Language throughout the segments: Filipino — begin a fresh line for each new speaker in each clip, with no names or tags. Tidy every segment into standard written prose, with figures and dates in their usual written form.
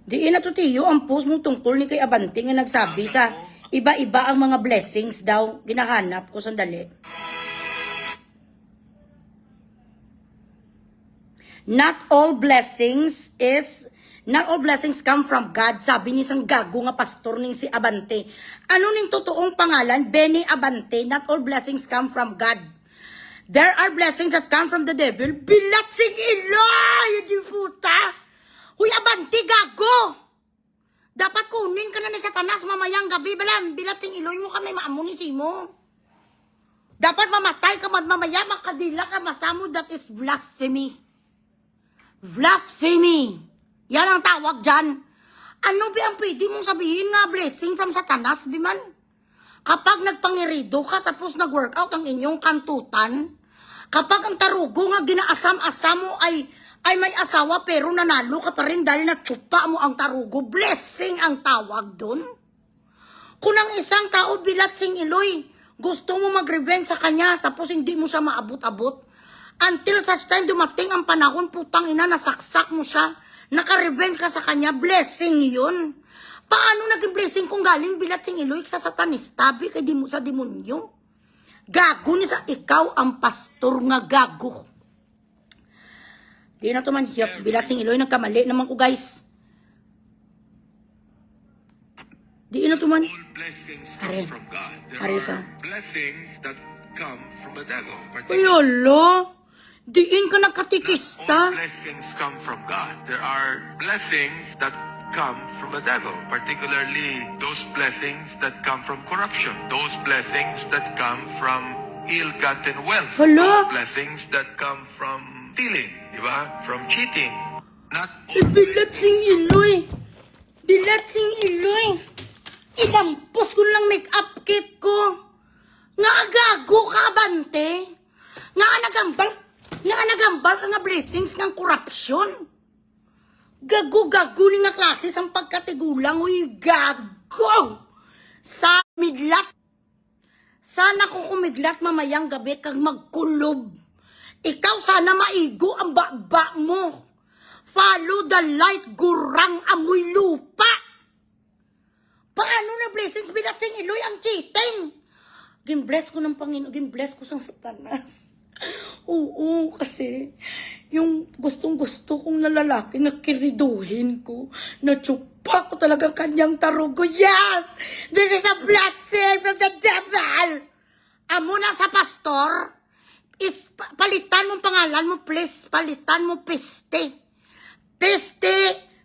Di inatutiyo ang post mo tungkol ni kay Abante nga nagsabi sa iba-iba ang mga blessings daw. Ginahanap ko sandali. Not all blessings come from God. Sabi ni isang gago nga pastor ning si Abante. Ano ning totoong pangalan? Benny Abante. Not all blessings come from God. There are blessings that come from the devil. Bilatsing Iloy! Yung puta! Huy, Abante, gago! Dapat kunin ka na ni Satanas mamayang gabi. Bilatsing Iloy mo kami maamunisi mo. Dapat mamatay ka mamaya, makadila ka mata mo. That is blasphemy. Blasphemy. Yan ang tawag dyan. Ano ba ang pwede mong sabihin nga blessing from Satanas, biman? Kapag nagpangirido ka tapos nag-workout ang inyong kantutan, kapag ang tarugo nga ginaasam-asam mo ay may asawa pero nanalo ka pa rin dahil natsupa mo ang tarugo, blessing ang tawag dun. Kung ang isang tao bilatsing Iloy, gusto mo mag-revenge sa kanya tapos hindi mo siya maabot-abot, until such time dumating ang panahon, putang ina, nasaksak mo siya, naka-revenge ka sa kanya, blessing yun. Paano naging blessing kung galing bilatsing Iloy sa satanista, kay di mo sa demonyo? Gago ni sa ikaw ang pastor nga gago. Di na to man, bilatsing Iloy, nagkamali naman ko guys. Di na to man.
All blessings come from God. There are blessings that come from the devil.
Ay, ala. Diin ka nagkatikista.
All blessings come from God. There are blessings that come from the devil, particularly those blessings that come from corruption, those blessings that come from ill-gotten wealth,
Hala.
those blessings that come from stealing, di ba? From cheating. Not
Bilatsing Iloy. Bilatsing Iloy. Ilampos ko lang make-up kit ko. Nga gago ka, Abante. Nga nagambal ka nga blessings ng korupsyon. Gago-gago ni nga klase ang pagkatigulang. Uy, gago! Sa midlat. Sana ko kumidlat mamayang gabi kag magkulob. Ikaw sana maigo ang baba mo. Follow the light, gurang amoy lupa. Paano na blessings bilatsing Iloy ang cheating? Gimbless ko ng Panginoon, gimbless ko sa Satanas. Oo, kasi yung gustong-gusto kong nalalaki na kiriduhin ko, natsupa ko talaga kanyang tarugo. Yes! This is a blessing from the devil! Amo na sa pastor, is palitan mo pangalan mo, please. Palitan mo Piste. Piste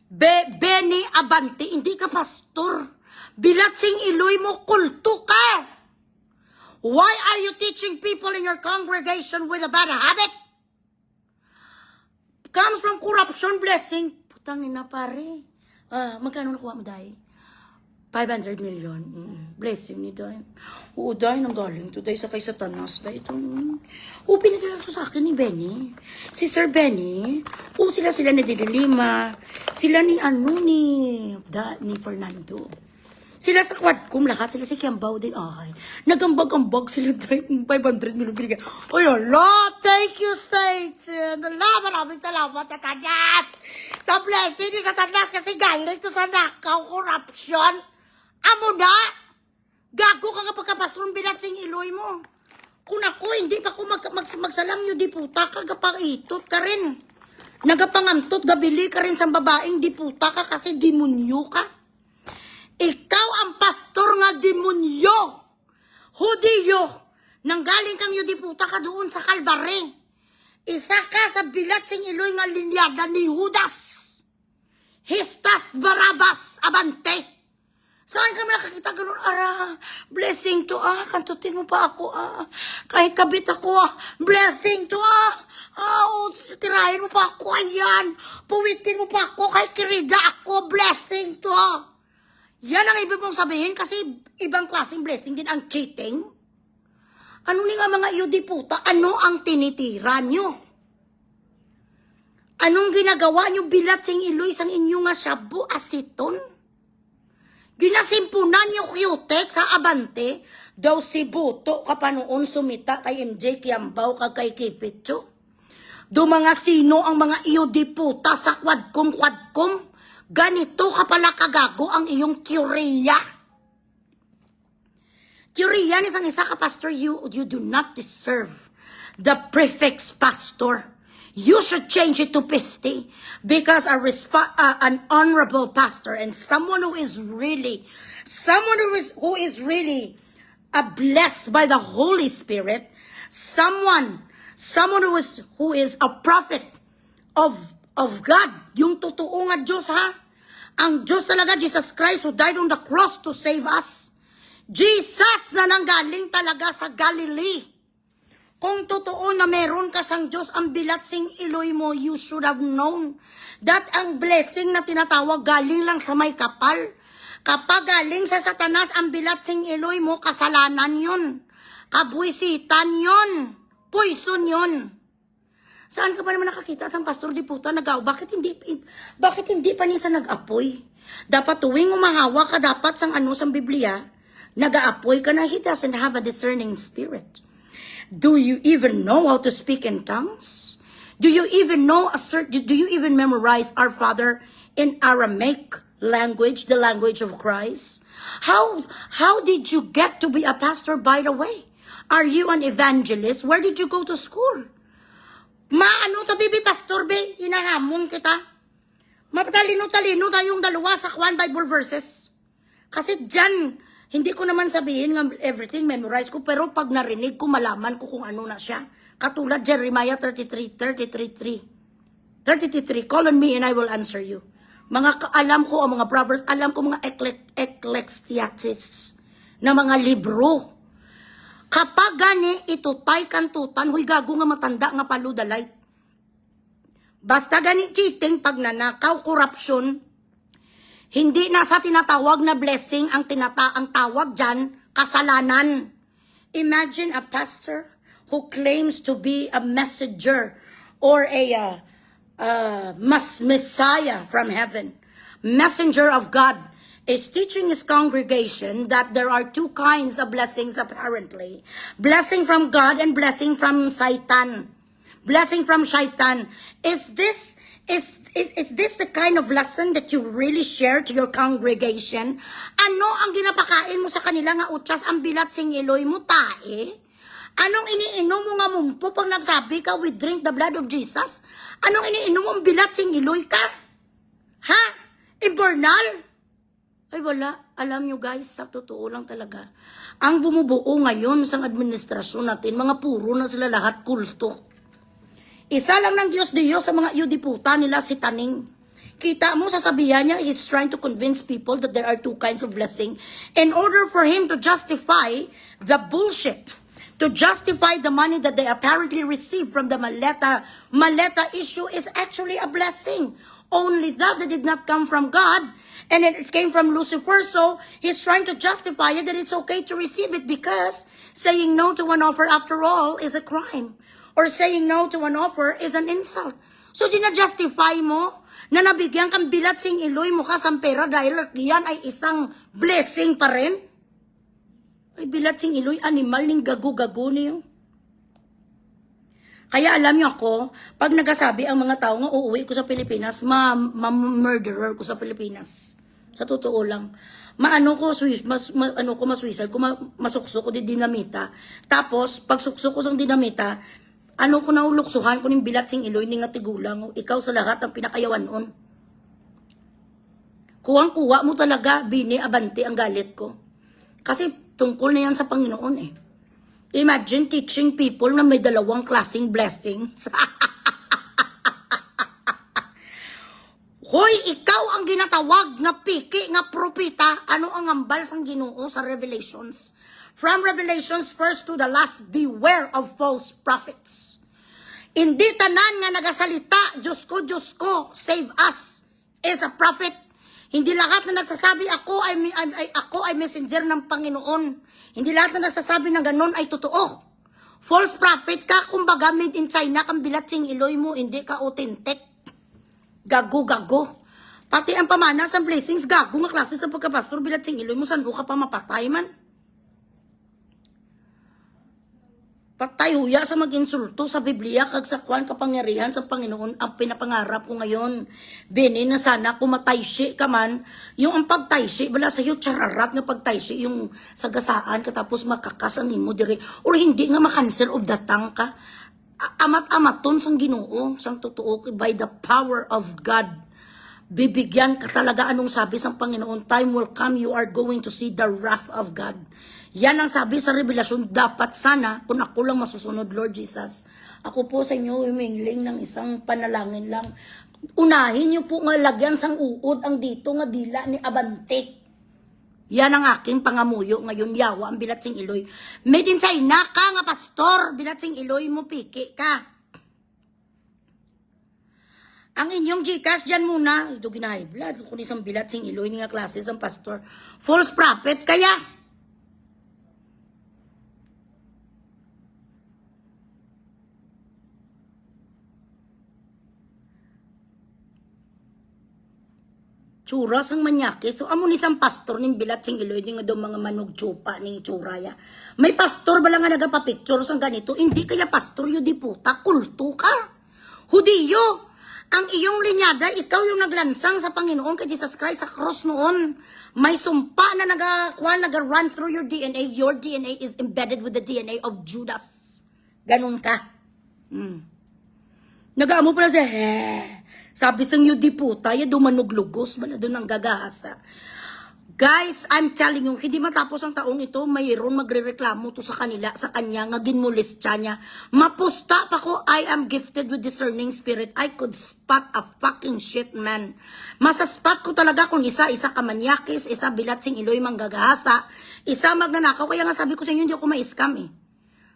Benny Abante. Hindi ka pastor. Bilatsing Iloy mo, kulto ka. Why are you teaching people in your congregation with a bad habit? Comes from corruption, blessing. Putang ina pare. Magkano nakuha mo, Day? 500 million. Blessing ni Day. Oo, Day, nang galing to, Day, sa kay Satanas. Day, ito. Pinadala to sa akin ni Benny. Si Sir Benny. Sila ni Didilima. Sila ni ni Fernando. Sila sa Quadcom, lahat. Sila si Kiambaw din. Ay, nagambag-ambag sila dahil 500 million binigyan. Ay, Allah, thank you, Satan. Allah, maraming salamat sa Satanas. Sa blessing ni Satanas kasi galing to sa nakaw, corruption. Amo na. Gago ka kapag kapasron bilatsing Iloy mo. Kung ako, hindi pa ako magsalang nyo, di puta ka, gapangitot ka rin. Nagapangantot, gabili ka rin sa babaeng, di puta ka kasi demonyo ka. Ikaw ang pastor nga demonyo. Hudiyo. Nanggaling kang yudiputa ka doon sa Kalbare. Isa ka sa bilatsing Iloy nga linyada ni Judas. Histas Barabas Abante. Saan ka nakakita ganun? Blessing to kantutin mo pa ako Kahit kabit ako blessing to tirahin mo pa ako, ayan. Puwitin mo pa ako, kahit kirida ako, blessing to Yan ang ibig mong sabihin kasi ibang klaseng blessing din ang cheating. Ano ni nga mga iyo di puta? Ano ang tinitira nyo? Anong ginagawa nyo bilatsing Iloy sang inyo nga shabu asiton? Ginasimpunan nyo Cutex sa Abante, daw si Buto kapanoon sumita kay MJ Kiambaw kag kay Kipitcho. Do mga sino ang mga iyo di puta sa Quadcom. Ganito ka pala kagago ang iyong teorya. Teorya ni isang isa ka pastor, you do not deserve the prefix pastor. You should change it to Pisti because an honorable pastor and someone who is really blessed by the Holy Spirit, someone who is a prophet of God, yung totoo nga Diyos ha. Ang Diyos talaga, Jesus Christ who died on the cross to save us. Jesus na nanggaling talaga sa Galilee. Kung totoo na meron ka sang Diyos, ang bilat sing iloy mo, you should have known that ang blessing na tinatawag galing lang sa may kapal. Kapag galing sa Satanas, ang bilat sing iloy mo, kasalanan yun. Kabuisitan yun. Poison yun. Saan ka pa naman nakakita sa pastor di puta nagaw? Bakit hindi pa niya sa nag-apoy? Dapat tuwing umahawa ka, dapat sang sang Biblia, nag-aapoy ka na. He doesn't have a discerning spirit. Do you even know how to speak in tongues? Do you even memorize Our Father in Aramaic language, the language of Christ? How did you get to be a pastor, by the way? Are you an evangelist? Where did you go to school? Maano to bibi pastor be? Hinahamon kita. Matalino-talino tayong dalawa sa Kwan Bible verses. Kasi dyan, hindi ko naman sabihin nga everything memorize ko, pero pag narinig ko, malaman ko kung ano na siya. Katulad Jeremiah 33, call on me and I will answer you. Alam ko ang mga proverbs, alam ko mga ecclesiastes na mga libro. Kapag gani, itutay kantutan, huy gago nga matanda nga paludalay. Basta gani cheating, pagnanakaw, corruption, hindi na sa tinatawag na blessing ang tawag dyan, kasalanan. Imagine a pastor who claims to be a messenger or a Messiah from heaven, messenger of God, is teaching his congregation that there are two kinds of blessings apparently. Blessing from God and blessing from Satan. Blessing from Satan. Is this the kind of lesson that you really share to your congregation? Ano ang ginapakain mo sa kanila nga utras ang bilat sing iloy mo tae? Anong iniinom mo nga mumpo pag nagsabi ka, we drink the blood of Jesus? Anong iniinom mo ang bilat sing iloy ka? Ha? Ibernal? Ay wala, alam nyo guys, sa totoo lang talaga. Ang bumubuo ngayon sa administrasyon natin, mga puro na sila lahat kulto. Isa lang ng Diyos sa mga yudiputa nila si Taning. Kita mo, sasabihan niya, he's trying to convince people that there are two kinds of blessing in order for him to justify the bullshit, to justify the money that they apparently received from the Maleta. Maleta issue is actually a blessing. Only that did not come from God, and it came from Lucifer, so he's trying to justify it that it's okay to receive it because saying no to an offer after all is a crime. Or saying no to an offer is an insult. So, gina-justify mo na nabigyan kang bilat sing iloy mo ka sa pera dahil yan ay isang blessing pa rin? Ay, bilat sing iloy, animal ning gago-gago niyo. Kaya alam niyo ako, pag nagasabi ang mga tao nga uuwi ko sa Pilipinas, ma-murderer ko sa Pilipinas. Sa totoo lang. Maswisal ko, masukso ko di dinamita. Tapos, pag sukso ko sa dinamita, ko na uluksuhan ko ng bilat sing iloy ni nga tigulang. Ikaw sa lahat ang pinakayawan noon. Kuwang-kuwa mo talaga, bini, abante ang galit ko. Kasi tungkol na yan sa Panginoon eh. Imagine teaching people na may dalawang klaseng blessings. Hoy, ikaw ang ginatawag na piki, nga propita. Ano ang ambal sang Ginoo sa Revelations? From Revelations 1 to the last, beware of false prophets. Hindi tanan nga nagasalita, Diyos ko, save us, is a prophet. Hindi lahat na nagsasabi, ako ay messenger ng Panginoon. Hindi lahat na nagsasabi ng ganon ay totoo. False prophet ka, kumbaga made in China, kang bilat sing iloy mo, hindi ka authentic. Gago. Pati ang pamana sa blessings, gago nga klase sa pagkapastor, bilat sing iloy mo, saan ka pa mapatay man? Patay huya sa mag-insulto sa Biblia kag sa kwan kapangyarihan sa Panginoon ang pinapangarap ko ngayon. Bini na sana kumataysi ka man, yung ang pagtaysi, bala sa'yo chararat nga pagtaysi, yung sagasaan ka tapos makakasan mo dire, or hindi nga makanser of datang ka. Amat-amaton sang Ginoo, sang totoo, by the power of God. Bibigyan ka talaga anong sabi sa Panginoon, time will come, you are going to see the wrath of God. Yan ang sabi sa Revelasyon, dapat sana, kung ako lang masusunod, Lord Jesus, ako po sa inyo humihiling ng isang panalangin lang. Unahin niyo po nga lagyan sang uod ang dito nga dila ni Abantik. Yan ang aking pangamuyo ngayon, yawa ang Bilat Sing Iloy. Made in China ka nga pastor, Bilat Sing Iloy mo piki ka. Ang inyong Gcash dyan muna, ito ginahay blood, kung isang Bilat Sing Iloy ni nga klase ang pastor, false prophet kaya. Tsuras ang manyaki. So, amo ni isang pastor ning Bilat Sing Iloy, nga daw mga manog tsupa ning itsuraya. May pastor ba lang nga nagapapicture sang ganito? Hindi kaya pastor yun di puta, kulto ka. Hudiyo, ang iyong linyada, ikaw yung naglansang sa Panginoon kay Jesus Christ sa cross noon. May sumpa na naga-run through your DNA. Your DNA is embedded with the DNA of Judas. Ganun ka. Nag-aamo pala siya, sabi sang yu di puta, ya dumanuglugos, bala doon ang gagahasa. Guys, I'm telling you, hindi matapos ang taong ito, mayroon magre-reklamo to sa kanila, sa kanya, nga ginmulis siya niya. Mapusta pa ko, I am gifted with discerning spirit. I could spot a fucking shit, man. Masaspot ko talaga kung isa ka manyakis, isa Bilat Sing Iloy manggagahasa, isa magnanakaw. Kaya nga sabi ko sa inyo, hindi ako ma-scam eh.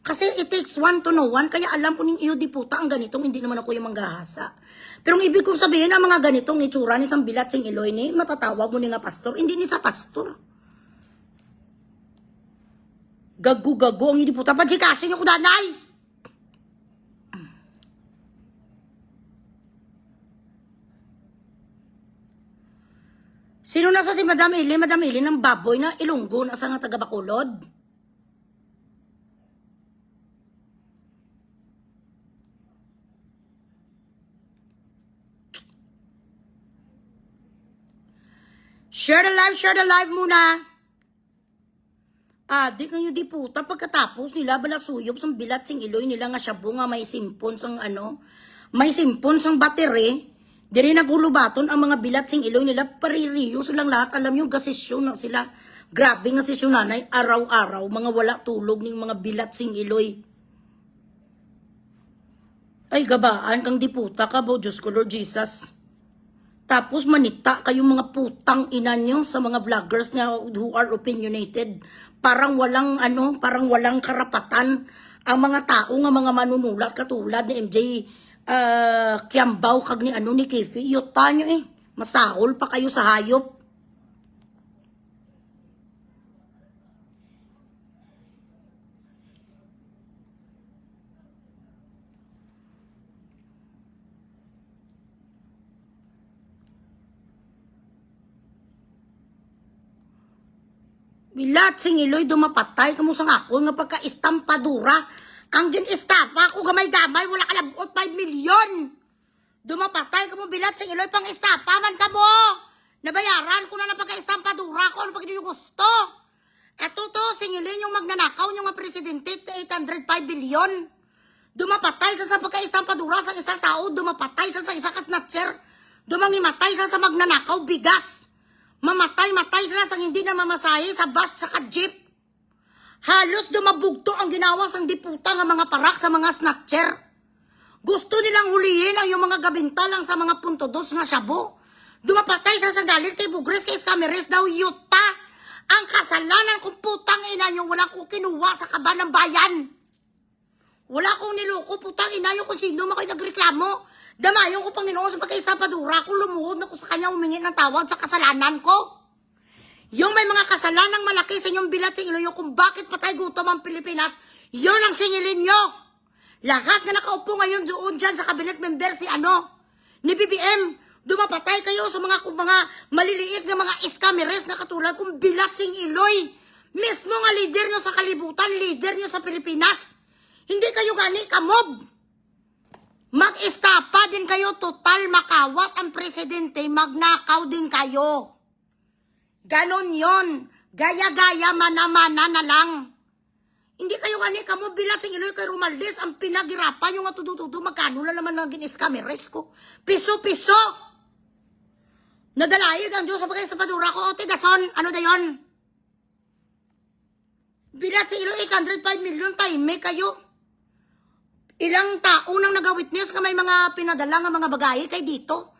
Kasi it takes one to know one, kaya alam ko ning iyo di puta ang ganitong, hindi naman ako yung manggahasa. Pero ang ibig kong sabihin na mga ganitong itsura ni sang Bilat Sing Iloy ni, matatawag mo ni nga pastor, hindi ni sa pastor. Gago-gago ang hindi puta, pajikasin niyo ko danay! Sino nasa si Madam Ili? Madam Ili ng baboy na Ilonggo na sa nga taga Bacolod? Share the live muna. Di kayo di puta. Pagkatapos nila, balasuyop sang Bilat Sing Iloy nila nga syabo nga may simpon sang may simpon sang battery. Diri nagulubaton ang mga Bilat Sing Iloy nila, paririyo silang lahat. Alam yung gasisyon na sila. Grabe nga sisyon nanay, araw-araw, mga wala tulog ning mga Bilat Sing Iloy. Ay, gabaan kang di puta ka, bo, Diyos ko, Lord Jesus. Tapos manita kayong mga putang ina nyo sa mga vloggers na who are opinionated. Parang walang karapatan ang mga tao nga mga manunulat katulad ni MJ Kiambaw kag ni ni Kifi. Yuta nyo eh. Masahol pa kayo sa hayop. Bilat Sing Iloy dumapatay kamo sang ako nga pagka-istampadura. Ang gin-istapa ako gamay-gamay wala ka labot 5 milyon. Dumapatay kamo Bilat Sing Iloy pang istapa man kamo. Nabayaran ko na ng pagka-istampadura ko ano pag gusto. Eto to Sing Iloy yung magnanakaw yung mga presidente 805 bilyon. Dumapatay sa pagka-istampadura sa isang tao, dumapatay sa isa ka snatcher. Dumangimatay sa magnanakaw bigas. Mamatay sila sa hindi na mamasahe sa bus sa jeep. Halos dumabugto ang ginawa sang diputa ng mga parak sa mga snatcher. Gusto nilang hulihin ang yung mga gabintalang sa mga puntodos nga syabo. Dumapatay sila sa galit kay Bugres, kay Scameres daw yuta. Ang kasalanan kung putang ina nyo, wala kong kinuha sa kaban ng bayan. Wala kong niloko, putang ina nyo kung sino mako'y nagreklamo. Damayon ko Panginoon sa pagka-istampadura ko, lumuhod na ko sa kanya humingi ng tawad sa kasalanan ko. Yung may mga kasalanang malaki sa inyong Bilat Sing Iloy kung bakit patay gutom ang Pilipinas, yun ang singilin nyo. Lahat na nakaupo ngayon doon dyan sa cabinet members ni BBM, dumapatay kayo sa mga maliliit na mga iskameres na katulad kung Bilat Sing Iloy. Mismo nga leader nyo sa kalibutan, leader nyo sa Pilipinas. Hindi kayo gani kamob. Mag-estapa din kayo, total makawat ang presidente, magnakaw din kayo. Ganon yon. Gaya-gaya, mana-mana na lang. Hindi kayo gani kamob, bilat sa Iloy kay Romualdez, ang pinagirapan yung atutututo, magkano na naman naging iskameres ko. Piso-piso. Nadalayag ang Diyos sa pagkain sa padura ko, ote dason, ano da yon? Bilat sa Iloy, 805 million, time kayo. Ilang tao nang nag-witness ka may mga pinadala nga mga bagay kay dito.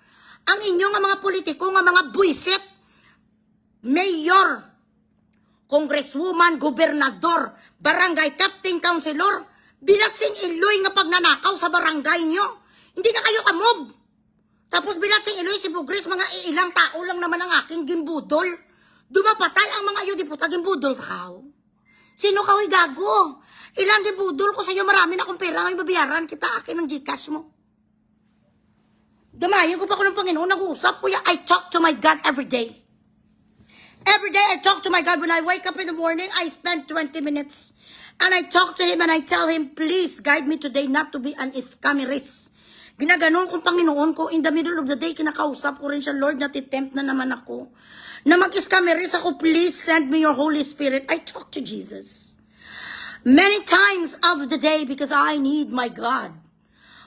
Ang inyong mga politiko nga mga buisit, mayor, congresswoman, gobernador, barangay captain, councilor, bilatsing Iloy nga pagnanakaw sa barangay nyo. Hindi ka kayo kamob. Tapos bilatsing Iloy, si Bugris, mga ilang tao lang naman ang aking gimbudol. Dumapatay ang mga iyo diputa, gimbudol ka. Sino ka, huy, gago? Ilang gibudol ko sa iyo, marami na akong pera ngayon babayaran kita, akin ang Gcash mo. Damayan ko pa ko ng Panginoon, nag-uusap ko, I talk to my God every day. Every day I talk to my God. When I wake up in the morning, I spend 20 minutes. And I talk to Him and I tell Him, please guide me today not to be an iskameris. Ginaganon kong Panginoon ko, in the middle of the day, kinakausap ko rin siya, Lord, natitempt na naman ako. Na mag-iskameris ako, please send me your Holy Spirit. I talk to Jesus. Many times of the day because I need my God.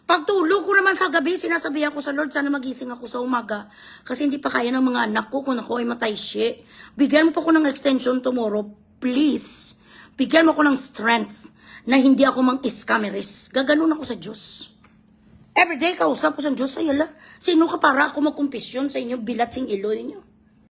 Pagtulog ko naman sa gabi, sinasabihan ko sa Lord, sana magising ako sa umaga. Kasi hindi pa kaya ng mga anak ko kung ako ay matay siya. Bigyan mo pa ko ng extension tomorrow, please. Bigyan mo ko ng strength na hindi ako mang-iskameris. Gaganon ako sa Diyos. Everyday kausap ko sa Diyos, ayala. Sino ka para ako magkumpisyon sa inyo, bilat sing Iloy niyo?